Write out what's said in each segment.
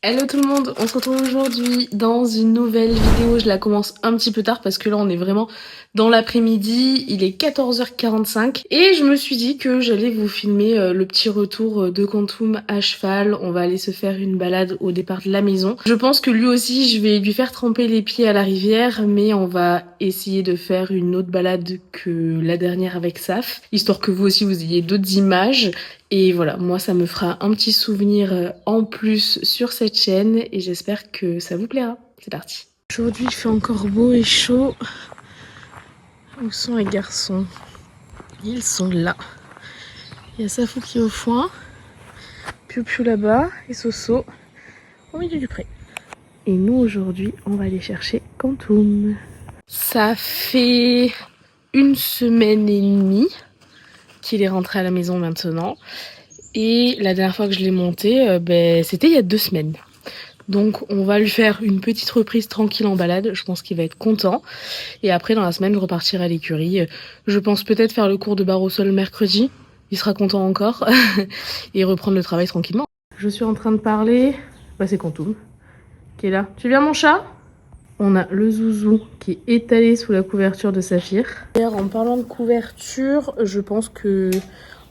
Hello tout le monde, on se retrouve aujourd'hui dans une nouvelle vidéo. Je la commence un petit peu tard parce que là on est vraiment dans l'après-midi, il est 14h45 et je me suis dit que j'allais vous filmer le petit retour de Quantum à cheval. On va aller se faire une balade au départ de la maison. Je pense que lui aussi je vais lui faire tremper les pieds à la rivière, mais on va essayer de faire une autre balade que la dernière avec Saf, histoire que vous aussi vous ayez d'autres images. Et voilà, moi ça me fera un petit souvenir en plus sur cette chaîne et j'espère que ça vous plaira. C'est parti. Aujourd'hui il fait encore beau et chaud. Où sont les garçons? Ils sont là. Il y a Safou qui est au foin, Piu Piu là-bas et Soso au milieu du pré. Et nous aujourd'hui on va aller chercher Quantum. Ça fait une semaine et demie qu'il est rentré à la maison maintenant. Et la dernière fois que je l'ai monté, c'était il y a 2 semaines. Donc on va lui faire une petite reprise tranquille en balade, je pense qu'il va être content. Et après dans la semaine je repartirai à l'écurie. Je pense peut-être faire le cours de barre au sol mercredi, il sera content encore. Et reprendre le travail tranquillement. Je suis en train de parler, c'est Quantum qui est là. Tu viens mon chat? On a le zouzou qui est étalé sous la couverture de Saphir. D'ailleurs en parlant de couverture, je pense que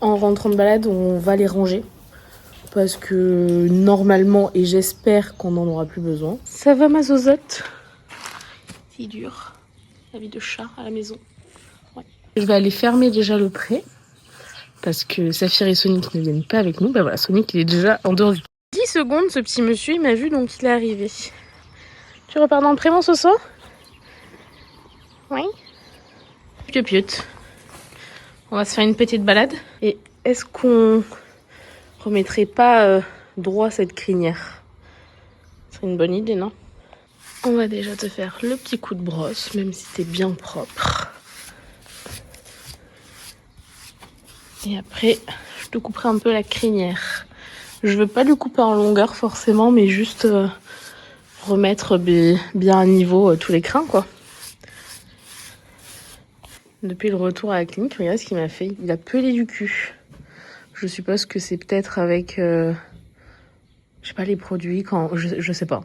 en rentrant de balade on va les ranger. Parce que normalement, et j'espère qu'on n'en aura plus besoin. Ça va ma zozotte? C'est dur. La vie de chat à la maison. Ouais. Je vais aller fermer déjà le pré. Parce que Saphir et Sonic ne viennent pas avec nous. Bah voilà, Sonic il est déjà en dehors du... 10 secondes, ce petit monsieur il m'a vu donc il est arrivé. Tu repars dans le pré mon Soso? Oui. Piot. On va se faire une petite balade. Et est-ce qu'on remettrait pas droit cette crinière? C'est une bonne idée, non? On va déjà te faire le petit coup de brosse, même si t'es bien propre. Et après, je te couperai un peu la crinière. Je veux pas lui couper en longueur forcément, mais juste remettre bien à niveau tous les crins, quoi. Depuis le retour à la clinique, regarde ce qu'il m'a fait. Il a pelé du cul. Je suppose que c'est peut-être avec, je sais pas, les produits, je sais pas.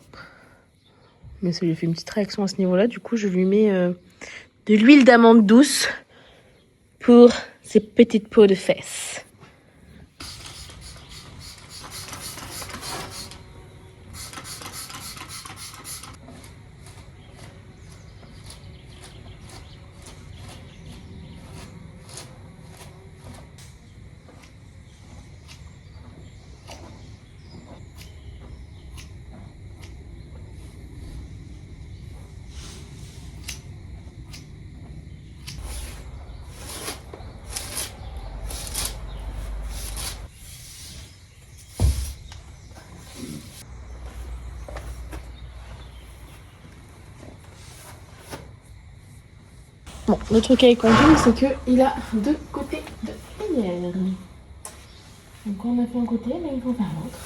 Mais ça lui a fait une petite réaction à ce niveau-là. Du coup, je lui mets de l'huile d'amande douce pour ses petites peaux de fesses. Bon, le truc avec Quantum, c'est qu'il a 2 côtés de crinière. Donc on a fait un côté, mais il faut faire l'autre.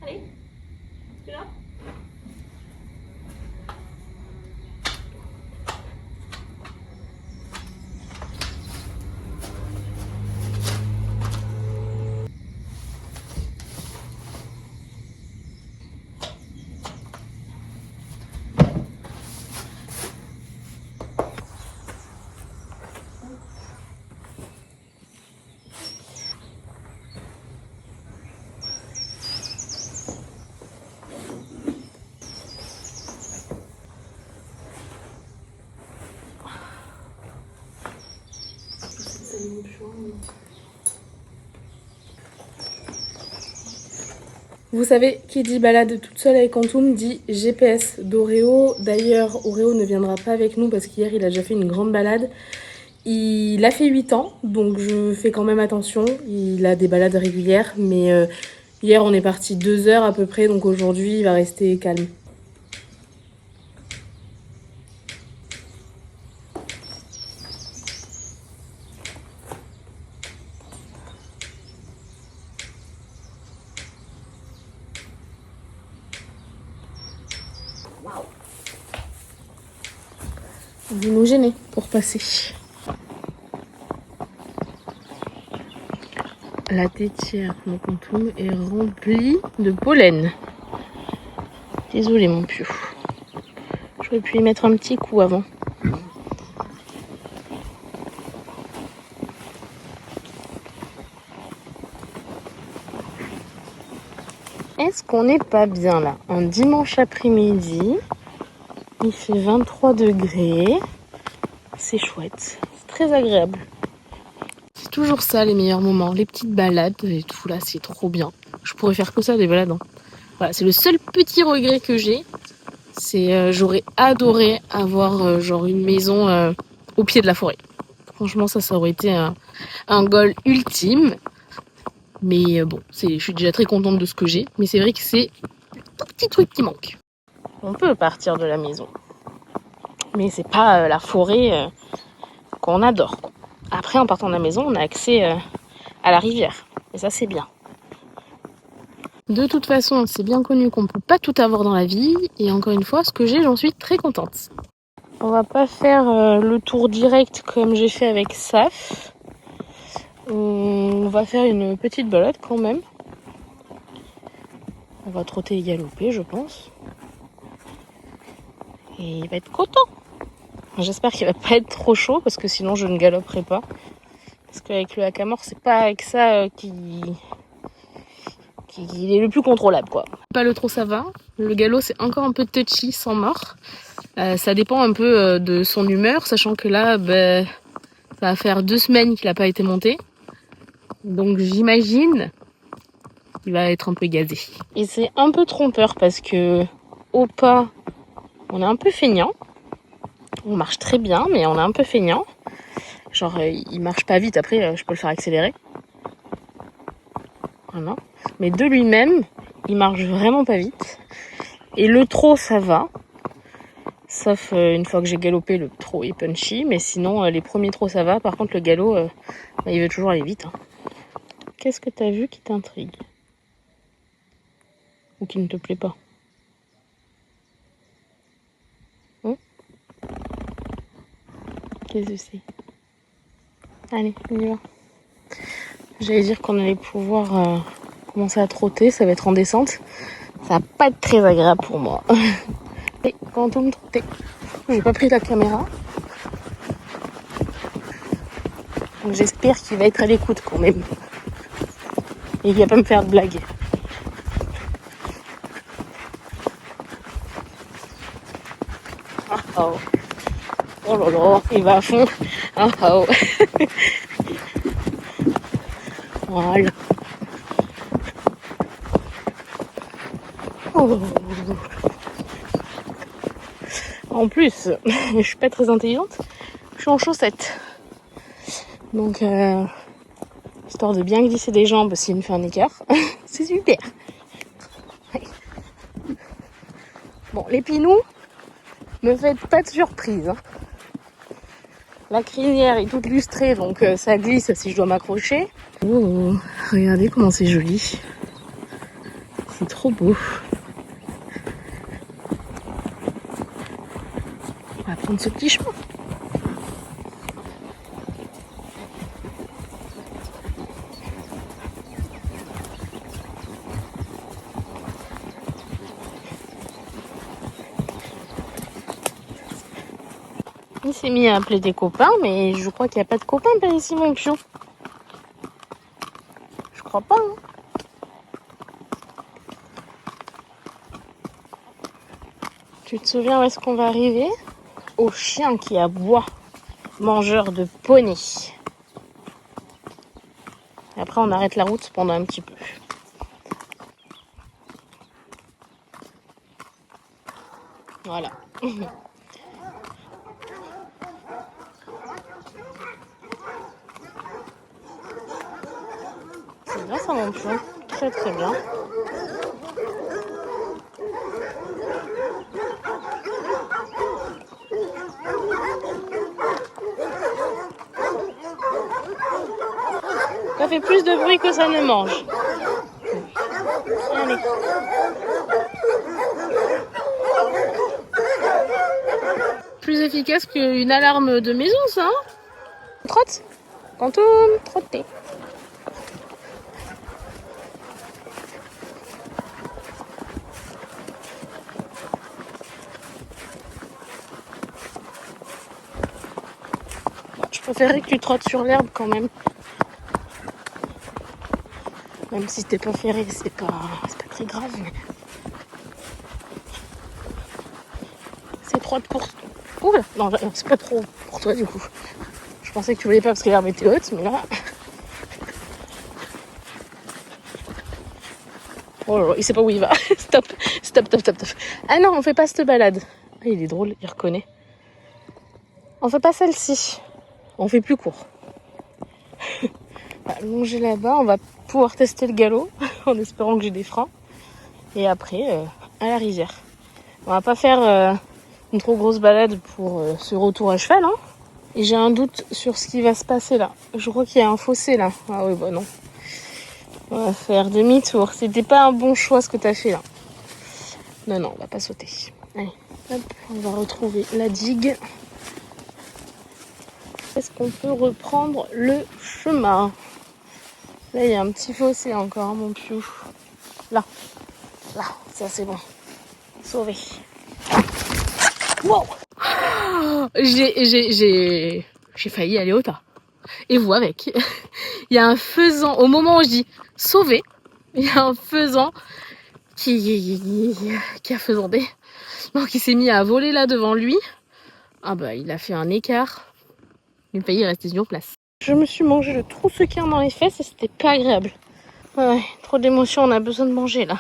Allez, tu es là? Vous savez, qui dit balade toute seule avec Quantum dit GPS d'Oreo. D'ailleurs, Oreo ne viendra pas avec nous parce qu'hier, il a déjà fait une grande balade. Il a fait 8 ans, donc je fais quand même attention. Il a des balades régulières, mais hier, on est parti 2 heures à peu près, donc aujourd'hui, il va rester calme. Vous nous gênez pour passer. La tétière de Quantum est remplie de pollen. Désolé mon piou. J'aurais pu y mettre un petit coup avant. Est-ce qu'on n'est pas bien là? Un dimanche après-midi, il fait 23 degrés. C'est chouette, c'est très agréable. C'est toujours ça les meilleurs moments, les petites balades et tout là, c'est trop bien. Je pourrais faire que ça des balades. Hein. Voilà, c'est le seul petit regret que j'ai. C'est j'aurais adoré avoir genre une maison au pied de la forêt. Franchement, ça aurait été un goal ultime. Mais bon, je suis déjà très contente de ce que j'ai. Mais c'est vrai que c'est le tout petit truc qui manque. On peut partir de la maison. Mais c'est pas la forêt qu'on adore. Quoi. Après, en partant de la maison, on a accès à la rivière. Et ça, c'est bien. De toute façon, c'est bien connu qu'on peut pas tout avoir dans la vie. Et encore une fois, ce que j'ai, j'en suis très contente. On va pas faire le tour direct comme j'ai fait avec Saf. On va faire une petite balade quand même. On va trotter et galoper, je pense. Et il va être content. J'espère qu'il va pas être trop chaud parce que sinon je ne galoperai pas. Parce qu'avec le hackamore, c'est pas avec ça qu'il est le plus contrôlable, quoi. Pas le trop ça va. Le galop, c'est encore un peu touchy, sans mort. Ça dépend un peu de son humeur, sachant que là, ça va faire 2 semaines qu'il n'a pas été monté. Donc j'imagine qu'il va être un peu gazé. Et c'est un peu trompeur parce que au pas, on est un peu feignant. On marche très bien, mais on est un peu feignant. Genre, il marche pas vite, après, je peux le faire accélérer. Voilà. Mais de lui-même, il marche vraiment pas vite. Et le trot, ça va. Sauf une fois que j'ai galopé, le trot est punchy. Mais sinon, les premiers trots, ça va. Par contre, le galop, il veut toujours aller vite. Hein. Qu'est-ce que t'as vu qui t'intrigue? Ou qui ne te plaît pas? Qu'est-ce que c'est? Allez, on y va. J'allais dire qu'on allait pouvoir commencer à trotter. Ça va être en descente. Ça va pas être très agréable pour moi. Et quand on me trotter, j'ai pas pris la caméra. Donc j'espère qu'il va être à l'écoute quand même. Et qu'il va pas me faire de blagues. Ah oh. Oh là là, il va à fond. Ah oh. Voilà. Oh. En plus, je suis pas très intelligente. Je suis en chaussettes. Donc, histoire de bien glisser des jambes s'il me fait un écart. C'est super. Ouais. Bon, les pinous, me faites pas de surprise. Hein. La crinière est toute lustrée, donc ça glisse si je dois m'accrocher. Oh, regardez comment c'est joli. C'est trop beau. On va prendre ce petit chemin. Il s'est mis à appeler des copains, mais je crois qu'il n'y a pas de copains par ici, mon pion. Je crois pas, hein. Tu te souviens où est-ce qu'on va arriver? Au chien qui aboie, mangeur de poney. Et après, on arrête la route pendant un petit peu. Voilà. C'est bien ça mon pion. Très très bien. Ça fait plus de bruit que ça ne mange. Allez. Plus efficace qu'une alarme de maison, ça. Hein, trotte. Quantum, trotter. Je préférerais que tu trottes sur l'herbe quand même. Même si t'es pas ferré, c'est pas très grave. Mais... c'est trop pour... Ouh, non, c'est pas trop pour toi du coup. Je pensais que tu voulais pas parce que l'herbe était haute, mais là... oh là là, il sait pas où il va. Stop. Ah non, on fait pas cette balade. Ah, il est drôle, il reconnaît. On fait pas celle-ci. On fait plus court. On va longer là-bas, on va pouvoir tester le galop en espérant que j'ai des freins. Et après, à la rivière. On va pas faire une trop grosse balade pour ce retour à cheval. Hein. Et j'ai un doute sur ce qui va se passer là. Je crois qu'il y a un fossé là. Ah oui, bah non. On va faire demi-tour. C'était pas un bon choix ce que t'as fait là. Non, on va pas sauter. Allez, hop, on va retrouver la digue. Est-ce qu'on peut reprendre le chemin? Là, il y a un petit fossé encore, mon piou. Là, ça c'est bon. Sauvé. Wow! J'ai failli aller au tas. Et vous avec. Il y a un faisan, au moment où je dis sauvé, il y a un faisan qui a faisandé. Donc il s'est mis à voler là devant lui. Ah bah il a fait un écart. Il a failli rester sur place. Je me suis mangé le troussequin dans les fesses et c'était pas agréable. Ouais, trop d'émotions, on a besoin de manger là.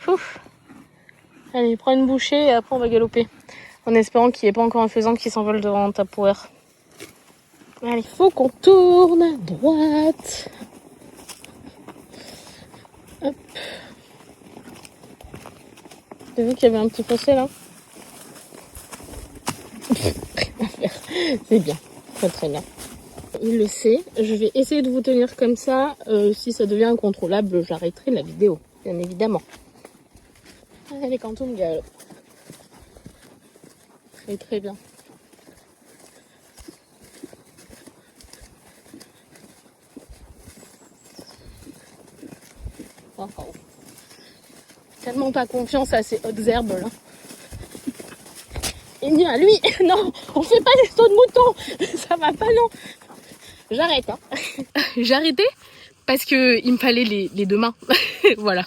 Ouf. Allez, prends une bouchée et après on va galoper. En espérant qu'il n'y ait pas encore un faisan qui s'envole devant ta power. Allez, faut qu'on tourne à droite. Hop. T'as vu qu'il y avait un petit fossé là? C'est bien, très bien. Il le sait. Je vais essayer de vous tenir comme ça. Si ça devient incontrôlable, j'arrêterai la vidéo, bien évidemment. Allez, Quantum galope. Très bien. Oh. Tellement pas confiance à ces hautes herbes là. Et ni à lui, non, on fait pas des sauts de mouton, ça va pas non. J'arrête. Hein. J'ai arrêté parce que il me fallait les deux mains, voilà.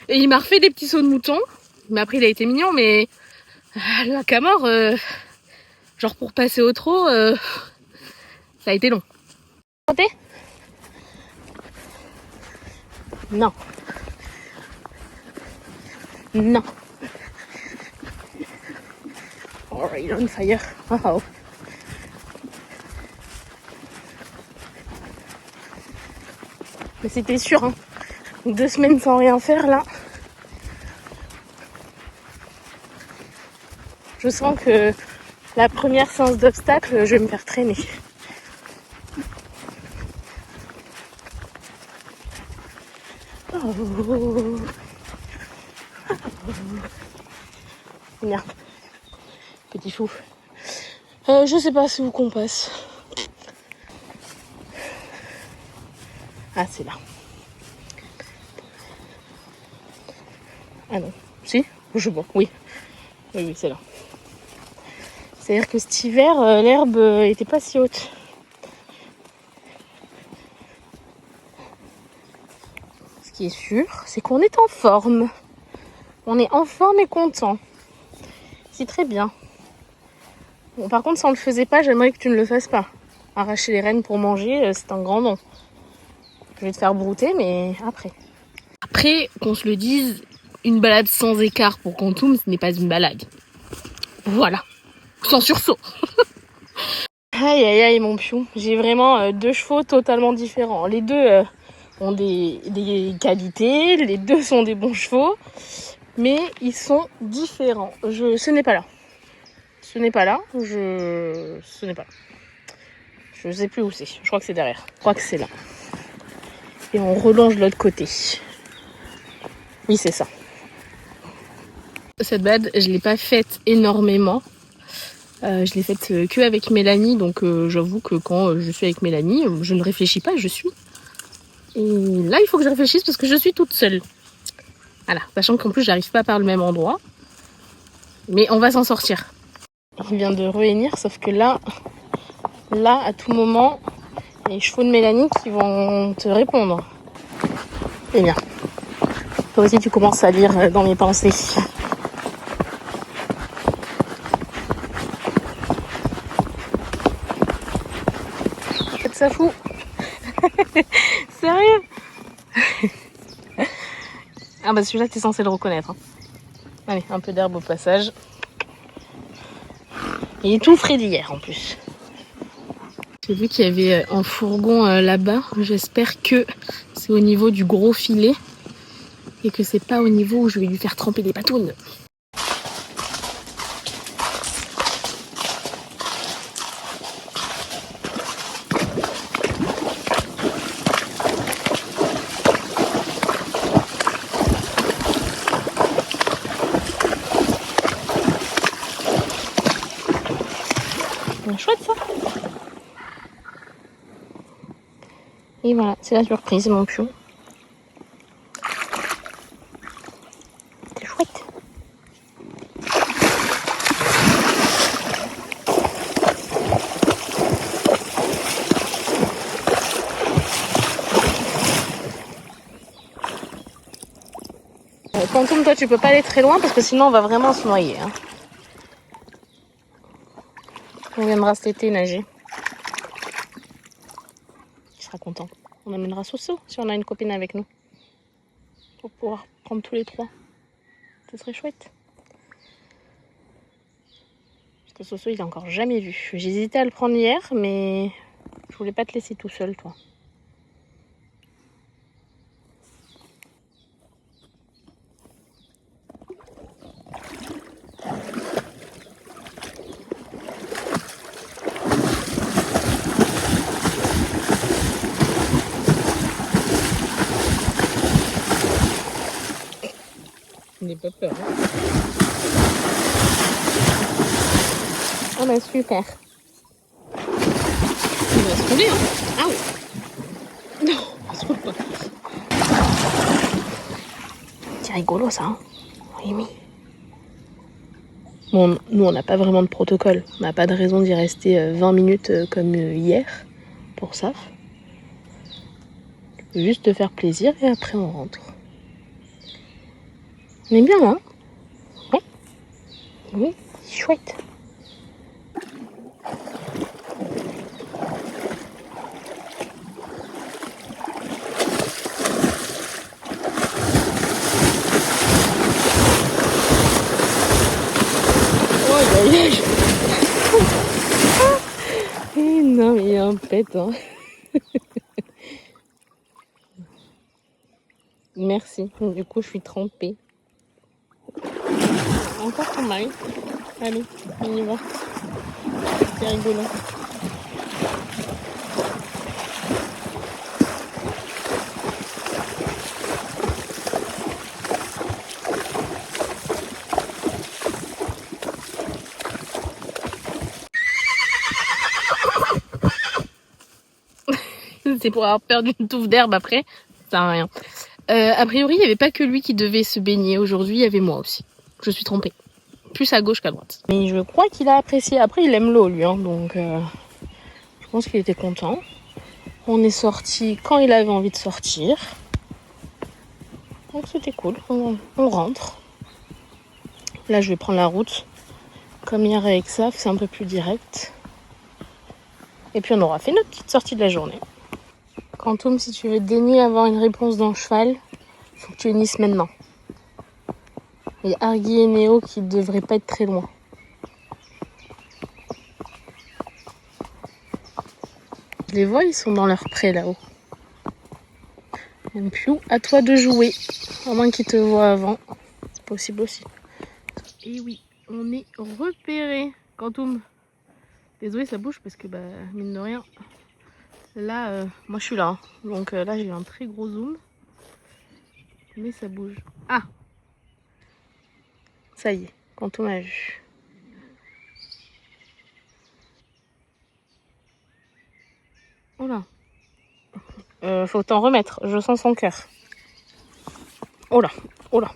Et il m'a refait des petits sauts de mouton. Mais après il a été mignon, mais le hackamore, genre pour passer au trot, ça a été long. Santé? Non. Non. Oh, il est on fire. Oh. Mais c'était sûr, hein. 2 semaines sans rien faire là. Je sens que la première séance d'obstacles, je vais me faire traîner. Oh. Bien. Petit fou. Je sais pas c'est où qu'on passe. Ah, c'est là. Ah non. Si? Je vois. Oui, c'est là. C'est-à-dire que cet hiver, l'herbe était pas si haute. Ce qui est sûr, c'est qu'on est en forme. On est en forme et content. C'est très bien. Bon, par contre, si on le faisait pas, j'aimerais que tu ne le fasses pas. Arracher les rênes pour manger, c'est un grand nom. Je vais te faire brouter, mais après. Après, qu'on se le dise, une balade sans écart pour Quantum, ce n'est pas une balade. Voilà, sans sursaut. Aïe aïe aïe mon pion, j'ai vraiment deux chevaux totalement différents. Les deux ont des qualités, les deux sont des bons chevaux, mais ils sont différents. Ce n'est pas là. Ce n'est pas là, ce n'est pas là. Je sais plus où c'est, je crois que c'est derrière. Je crois que c'est là. Et on relonge de l'autre côté. Oui, c'est ça. Cette balade, je l'ai pas faite énormément. Je l'ai faite que avec Mélanie, donc j'avoue que quand je suis avec Mélanie, je ne réfléchis pas, je suis. Et là, il faut que je réfléchisse parce que je suis toute seule. Voilà, sachant qu'en plus, j'arrive pas par le même endroit. Mais on va s'en sortir. Il vient de revenir, sauf que là, à tout moment, les chevaux de Mélanie qui vont te répondre. Eh bien, toi aussi, tu commences à lire dans mes pensées. Ça fout. Sérieux? Ah bah celui-là t'es censé le reconnaître. Hein. Allez, un peu d'herbe au passage. Il est tout frais d'hier en plus. J'ai vu qu'il y avait un fourgon là-bas. J'espère que c'est au niveau du gros filet et que c'est pas au niveau où je vais lui faire tremper des patounes. Chouette ça. Et voilà, c'est la surprise mon pion. C'est chouette. Quantum, toi tu peux pas aller très loin parce que sinon on va vraiment se noyer. Hein. On viendra cet été nager. Il sera content. On amènera Soso si on a une copine avec nous. Pour pouvoir prendre tous les trois. Ce serait chouette. Parce que Soso il a encore jamais vu. J'hésitais à le prendre hier mais je voulais pas te laisser tout seul toi. Il n'est pas peur. Hein. Ah bah super. Il va se rouler, hein. Ah oui. Non, il se roule pas. C'est rigolo ça, hein. Oui. Bon, nous on n'a pas vraiment de protocole. On n'a pas de raison d'y rester 20 minutes comme hier pour ça. Juste te faire plaisir et après on rentre. On est bien là, hein. Ouais. Oui, c'est chouette. Non mais il est un pet hein. Merci, du coup je suis trempée. Encore ton mari. Allez, on y va. C'est rigolo. C'est pour avoir perdu une touffe d'herbe après. Ça sert à rien. A priori, il n'y avait pas que lui qui devait se baigner. Aujourd'hui, il y avait moi aussi. Je suis trempée. Plus à gauche qu'à droite. Mais je crois qu'il a apprécié. Après, il aime l'eau, lui. Hein, donc, je pense qu'il était content. On est sorti quand il avait envie de sortir. Donc, c'était cool. On rentre. Là, je vais prendre la route. Comme hier avec ça, c'est un peu plus direct. Et puis, on aura fait notre petite sortie de la journée. Quantum, si tu veux daigner avoir une réponse dans le cheval, il faut que tu unisses maintenant. Il y a Argy et Néo qui ne devraient pas être très loin. les vois, ils sont dans leur pré là-haut. Piou, à toi de jouer. À moins qu'ils te voient avant. C'est possible aussi. Et oui, on est repéré. Quantum. Désolé, ça bouge parce que, bah, mine de rien. Là, moi je suis là. Hein. Donc là, j'ai un très gros zoom. Mais ça bouge. Ah! Ça y est, Quantum a vu. Oh là. Faut t'en remettre. Je sens son cœur. Oh là. Oh là.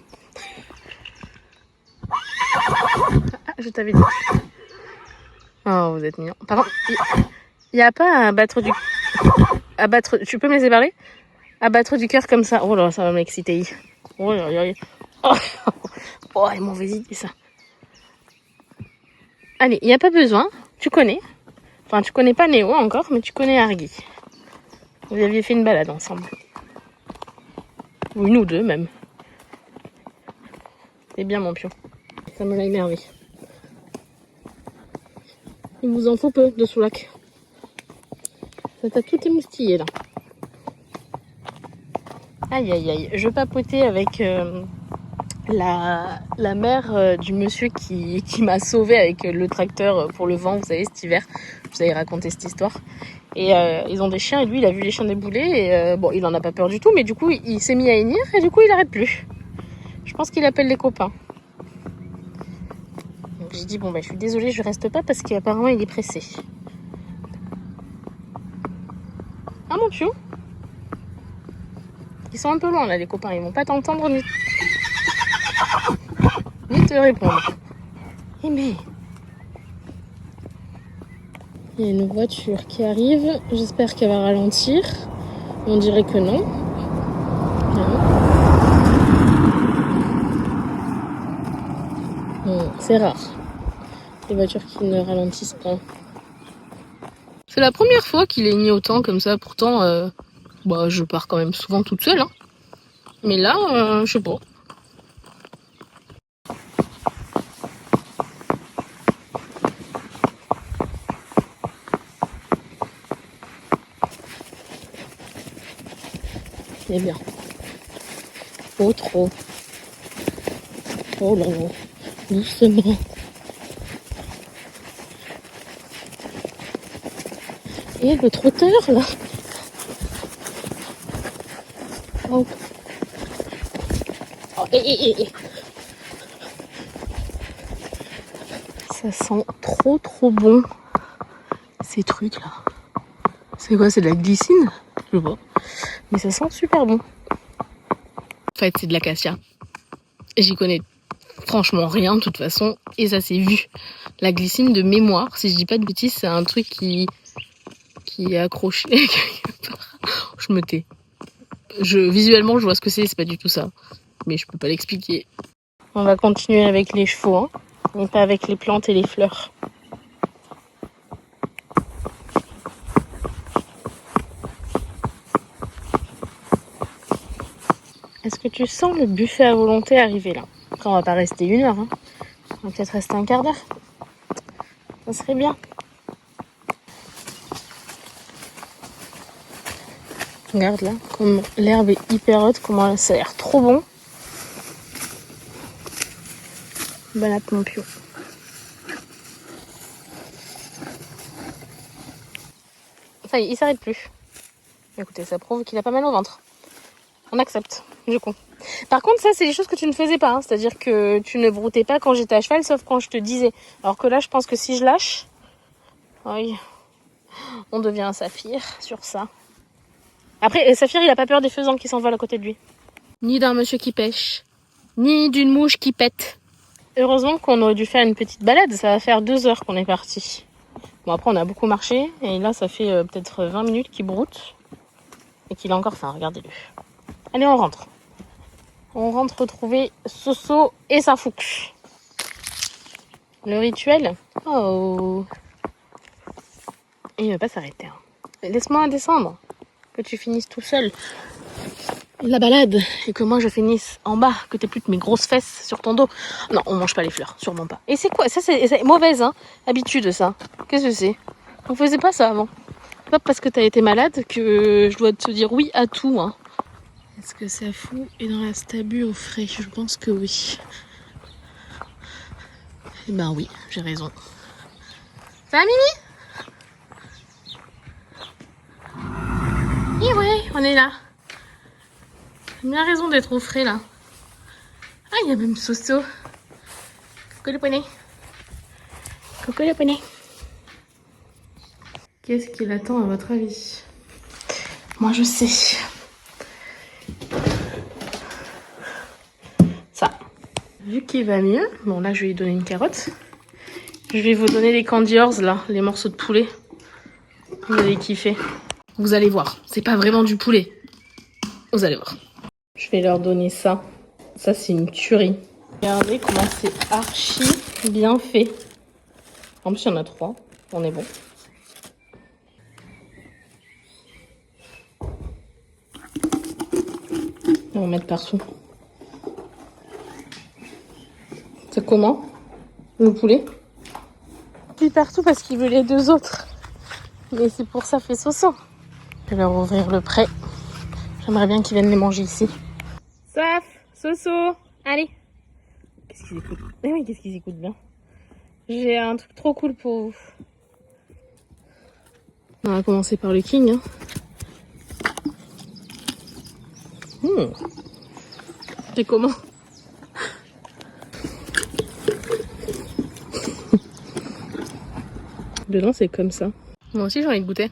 Ah, je t'avais dit. Oh, vous êtes mignons. Par contre, il n'y a pas à battre du... À battre... Tu peux me les séparer? À battre du cœur comme ça. Oh là, ça va m'exciter. Oh là là. Oh, oh elle mauvaise idée ça. Allez, il n'y a pas besoin. Tu connais. Enfin, tu connais pas Néo encore, mais tu connais Hargy. Vous aviez fait une balade ensemble. Ou une ou deux même. C'est bien mon pion. Ça me l'a énervé. Il vous en faut peu de Soulac. Ça t'a tout émoustillé là. Aïe aïe aïe. Je papotais avec la mère du monsieur qui m'a sauvée avec le tracteur pour le vent, vous savez, cet hiver. Je vous avais raconté cette histoire. Et ils ont des chiens et lui il a vu les chiens débouler et bon il en a pas peur du tout mais du coup il s'est mis à hennir et du coup il arrête plus. Je pense qu'il appelle les copains. Donc j'ai dit bon bah je suis désolée je reste pas parce qu'apparemment il est pressé. Ah mon piou. Ils sont un peu loin là les copains, ils vont pas t'entendre ni te répondre. Eh mais il y a une voiture qui arrive, j'espère qu'elle va ralentir. On dirait que non. C'est rare, les voitures qui ne ralentissent pas. C'est la première fois qu'il est mis autant comme ça, pourtant bah, je pars quand même souvent toute seule. Hein. Mais là, je sais pas. C'est bien. Oh trop. Oh là là. Doucement. Et le trotteur là. Oh. Oh, et. Ça sent trop bon. Ces trucs là. C'est quoi? C'est de la glycine? Je sais pas. Mais ça sent super bon. En fait, c'est de l'acacia. J'y connais franchement rien de toute façon. Et ça s'est vu. La glycine de mémoire, si je dis pas de bêtises, c'est un truc qui est accroché quelque part. Je me tais. Visuellement, je vois ce que c'est pas du tout ça. Mais je peux pas l'expliquer. On va continuer avec les chevaux, hein, mais pas avec les plantes et les fleurs. Est-ce que tu sens le buffet à volonté arriver là? Après, on va pas rester 1 heure. Hein. On va peut-être rester un quart d'heure. Ça serait bien. Regarde là, comme l'herbe est hyper haute, comment ça a l'air trop bon. Bon app mon piou. Ça y est, il s'arrête plus. Écoutez, ça prouve qu'il a pas mal au ventre. On accepte, du coup. Par contre, ça, c'est des choses que tu ne faisais pas. Hein. C'est-à-dire que tu ne broutais pas quand j'étais à cheval, sauf quand je te disais. Alors que là, je pense que si je lâche, oui, on devient un saphir sur ça. Après, Saphir, il a pas peur des faisans qui s'envolent à côté de lui. Ni d'un monsieur qui pêche, ni d'une mouche qui pète. Heureusement qu'on aurait dû faire une petite balade. Ça va faire 2 heures qu'on est parti. Bon, après, on a beaucoup marché. Et là, ça fait peut-être 20 minutes qu'il broute. Et qu'il a encore faim, regardez-le. Allez, on rentre. On rentre retrouver Soso et sa fouque. Le rituel. Oh. Et il va pas s'arrêter. Hein. Laisse-moi descendre. Que tu finisses tout seul la balade et que moi je finisse en bas, que t'aies plus de mes grosses fesses sur ton dos. Non, on mange pas les fleurs, sûrement pas. Et c'est quoi? Ça c'est mauvaise hein, habitude ça. Qu'est-ce que c'est? On faisait pas ça avant. Pas parce que t'as été malade que je dois te dire oui à tout. Hein. Est-ce que ça fout est dans la stabu au frais? Je pense que oui. Eh ben oui, j'ai raison. Ça va, Mimi? Et ouais, on est là. J'ai bien raison d'être au frais là. Ah, il y a même Soso. Coucou le poney. Coucou le poney. Qu'est-ce qu'il attend à votre avis? Moi je sais. Ça. Vu qu'il va mieux, bon là je vais lui donner une carotte. Je vais vous donner les candy horse là, les morceaux de poulet. Vous allez kiffer. Vous allez voir, c'est pas vraiment du poulet. Vous allez voir. Je vais leur donner ça. Ça c'est une tuerie. Regardez comment c'est archi bien fait. En plus il y en a 3, on est bon. On va mettre partout. C'est comment le poulet? Il est partout parce qu'il veut les 2 autres. Mais c'est pour ça fait Soso. Je vais leur ouvrir le prêt. J'aimerais bien qu'ils viennent les manger ici. Saf, Soso, allez. Qu'est-ce qu'ils écoutent? Eh oui, qu'est-ce qu'ils écoutent bien. J'ai un truc trop cool pour vous. On va commencer par le king. Hein. C'est comment? Dedans, c'est comme ça. Moi aussi, j'ai envie de goûter.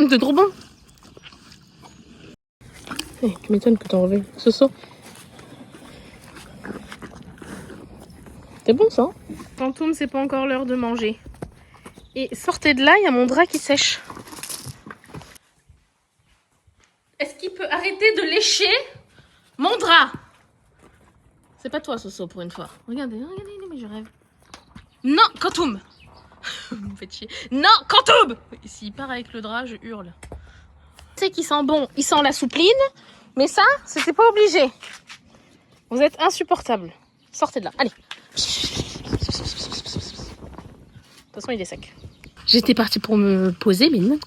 C'est trop bon. Hey, tu m'étonnes que t'en reviens. Soso. C'est bon ça. Fantôme, c'est pas encore l'heure de manger. Et sortez de là, il y a mon drap qui sèche. Est-ce qu'il peut arrêter de lécher mon drap? C'est pas toi, Soso, pour une fois. Regardez, mais je rêve. Non, Quantum. Vous me faites chier. Non, Quantum. S'il part avec le drap, je hurle. Tu sais qu'il sent bon, il sent la soupline. Mais ça, c'était pas obligé. Vous êtes insupportable. Sortez de là, allez. De toute façon, il est sec. J'étais partie pour me poser, mais non.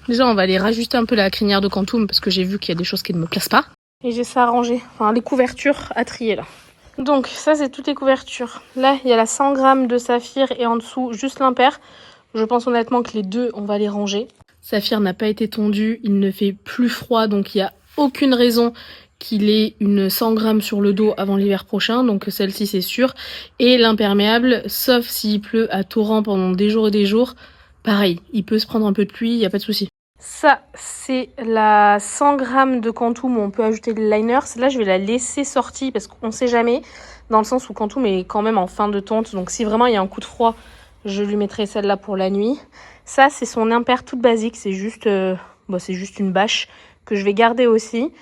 Déjà, on va aller rajuster un peu la crinière de Quantum parce que j'ai vu qu'il y a des choses qui ne me placent pas. Et j'ai ça à ranger. Enfin, les couvertures à trier là. Donc, ça, c'est toutes les couvertures. Là, il y a la 100 grammes de saphir et en dessous, juste l'impair. Je pense honnêtement que les deux, on va les ranger. Saphir n'a pas été tondu. Il ne fait plus froid, donc il n'y a aucune raison qu'il ait une 100 grammes sur le dos avant l'hiver prochain, donc celle-ci c'est sûr. Et l'imperméable, sauf s'il pleut à torrent pendant des jours et des jours, pareil, il peut se prendre un peu de pluie, il n'y a pas de souci. Ça, c'est la 100 grammes de Quantum où on peut ajouter le liner. Celle-là, je vais la laisser sortie parce qu'on ne sait jamais, dans le sens où Quantum est quand même en fin de tonte. Donc si vraiment il y a un coup de froid, je lui mettrai celle-là pour la nuit. Ça, c'est son impair toute basique, c'est juste une bâche que je vais garder aussi.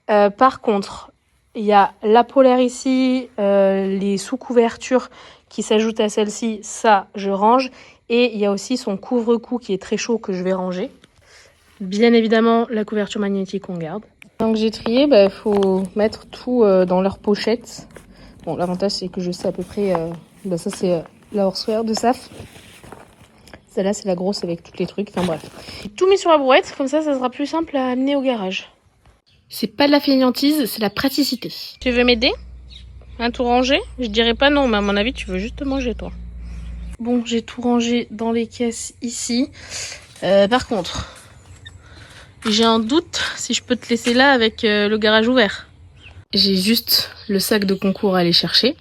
Par contre, il y a la polaire ici, les sous-couvertures qui s'ajoutent à celle-ci, ça je range. Et il y a aussi son couvre-cou qui est très chaud que je vais ranger. Bien évidemment, la couverture magnétique on garde. Donc j'ai trié, il faut mettre tout dans leur pochette. Bon, l'avantage c'est que je sais à peu près, ça c'est la horseware de Saf. Celle-là c'est la grosse avec tous les trucs, enfin bref. J'ai tout mis sur la brouette, comme ça sera plus simple à amener au garage. C'est pas de la fainéantise, c'est la praticité. Tu veux m'aider à tout ranger? Je dirais pas non, mais à mon avis, tu veux juste manger, toi. Bon, j'ai tout rangé dans les caisses ici. Par contre, j'ai un doute si je peux te laisser là avec le garage ouvert. J'ai juste le sac de concours à aller chercher.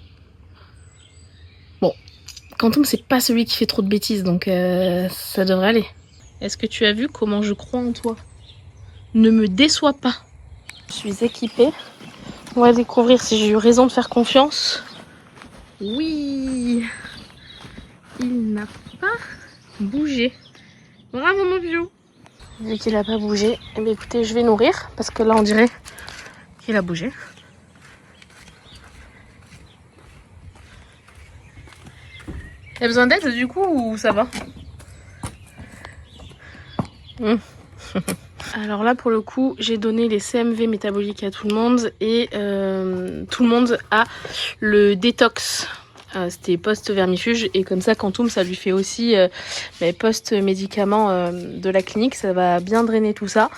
Bon, Quantum, c'est pas celui qui fait trop de bêtises, donc ça devrait aller. Est-ce que tu as vu comment je crois en toi? Ne me déçois pas. Je suis équipée. On va découvrir si j'ai eu raison de faire confiance. Oui, il n'a pas bougé. Bravo mon vieux. Vu qu'il n'a pas bougé, eh bien, écoutez, je vais nourrir parce que là on dirait qu'il a bougé. Il a besoin d'aide du coup ou ça va? Alors là pour le coup j'ai donné les CMV métaboliques à tout le monde et tout le monde a le détox C'était post-vermifuge et comme ça Quantum ça lui fait aussi post-médicaments de la clinique, ça va bien drainer tout ça.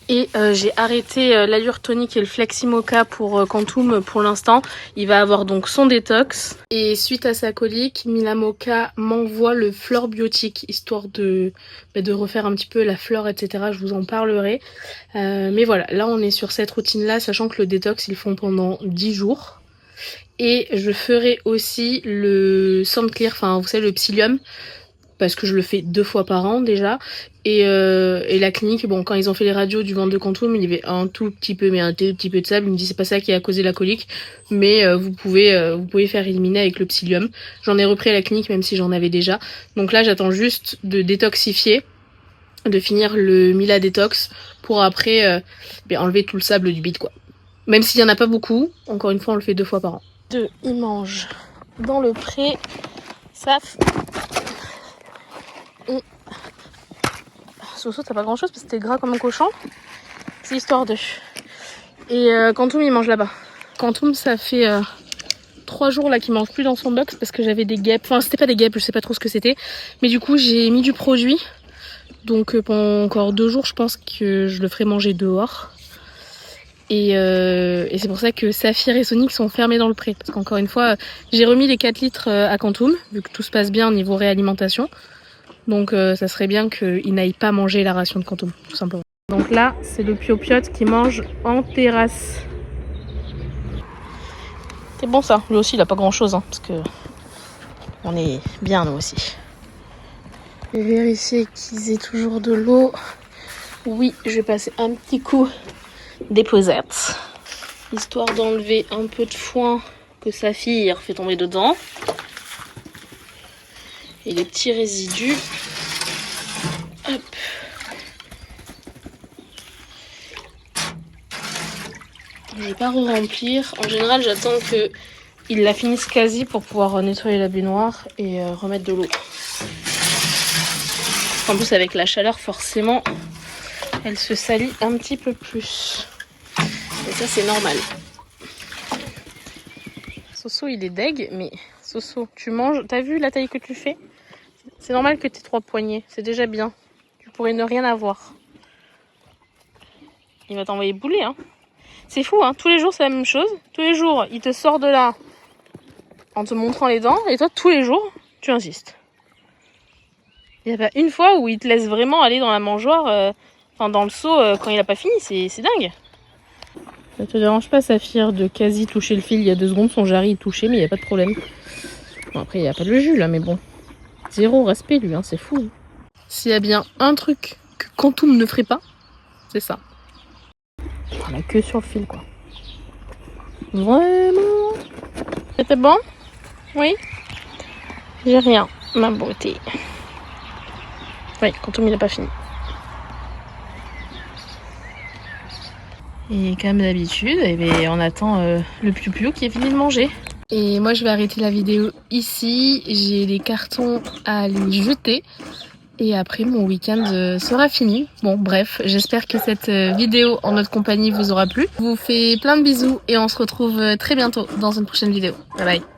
Et j'ai arrêté l'allure tonique et le Fleximoca pour Quantum pour l'instant. Il va avoir donc son détox. Et suite à sa colique, Milamoca m'envoie le Flore Biotique, histoire de refaire un petit peu la flore, etc. Je vous en parlerai. Mais voilà, là on est sur cette routine-là, sachant que le détox, ils le font pendant 10 jours. Et je ferai aussi le Soundclear, enfin vous savez le psyllium, parce que je le fais 2 fois par an déjà. Et la clinique, bon, quand ils ont fait les radios du ventre de Quantum, il y avait un tout petit peu, mais un tout petit peu de sable. Il me dit c'est pas ça qui a causé la colique, mais vous pouvez faire éliminer avec le psyllium. J'en ai repris à la clinique même si j'en avais déjà. Donc là j'attends juste de détoxifier, de finir le Mila détox pour après enlever tout le sable du bide quoi. Même s'il y en a pas beaucoup, encore une fois on le fait 2 fois par an. Il mange dans le pré, Saf. Et Soso t'as pas grand chose parce que t'es gras comme un cochon. C'est histoire de. Et Quantum il mange là-bas. Quantum ça fait 3 jours là qu'il mange plus dans son box parce que j'avais des guêpes. Enfin c'était pas des guêpes, je sais pas trop ce que c'était. Mais du coup j'ai mis du produit. Donc pendant encore 2 jours je pense que je le ferai manger dehors. Et c'est pour ça que Saphir et Sonic sont fermés dans le pré. Parce qu'encore une fois, j'ai remis les 4 litres à Quantum, vu que tout se passe bien au niveau réalimentation. Donc ça serait bien qu'il n'aille pas manger la ration de Quantum, tout simplement. Donc là, c'est le Pio-Piote qui mange en terrasse. C'est bon ça, lui aussi il a pas grand chose, hein, parce que on est bien nous aussi. Je vais vérifier qu'ils aient toujours de l'eau. Oui, je vais passer un petit coup d'éposette, histoire d'enlever un peu de foin que Saphir fait tomber dedans et les petits résidus. Hop. Je vais pas re-remplir. En général, j'attends que il la finisse quasi pour pouvoir nettoyer la baignoire et remettre de l'eau. En plus, avec la chaleur, forcément, elle se salit un petit peu plus. Et ça, c'est normal. Soso, il est deg, mais Soso, tu manges. T'as vu la taille que tu fais? C'est normal que t'aies 3 poignées. C'est déjà bien. Tu pourrais ne rien avoir. Il va t'envoyer bouler, hein. C'est fou, hein. Tous les jours, c'est la même chose. Tous les jours, il te sort de là en te montrant les dents. Et toi, tous les jours, tu insistes. Il n'y a pas une fois où il te laisse vraiment aller dans la mangeoire, dans le seau, quand il a pas fini. C'est dingue. Ça te dérange pas, Saphir, de quasi toucher le fil il y a 2 secondes. Son jarry est touché, mais il n'y a pas de problème. Bon, après, il n'y a pas de jus, là, mais bon. Zéro respect, lui, hein, c'est fou. S'il y a bien un truc que Quantum ne ferait pas, c'est ça. La queue sur le fil, quoi. Vraiment. C'était bon? Oui? J'ai rien, ma beauté. Oui, Quantum, il n'a pas fini. Et comme d'habitude, on attend le Piu-Piu qui est fini de manger. Et moi, je vais arrêter la vidéo ici. J'ai des cartons à les jeter. Et après, mon week-end sera fini. Bon, bref, j'espère que cette vidéo en notre compagnie vous aura plu. Je vous fais plein de bisous et on se retrouve très bientôt dans une prochaine vidéo. Bye bye.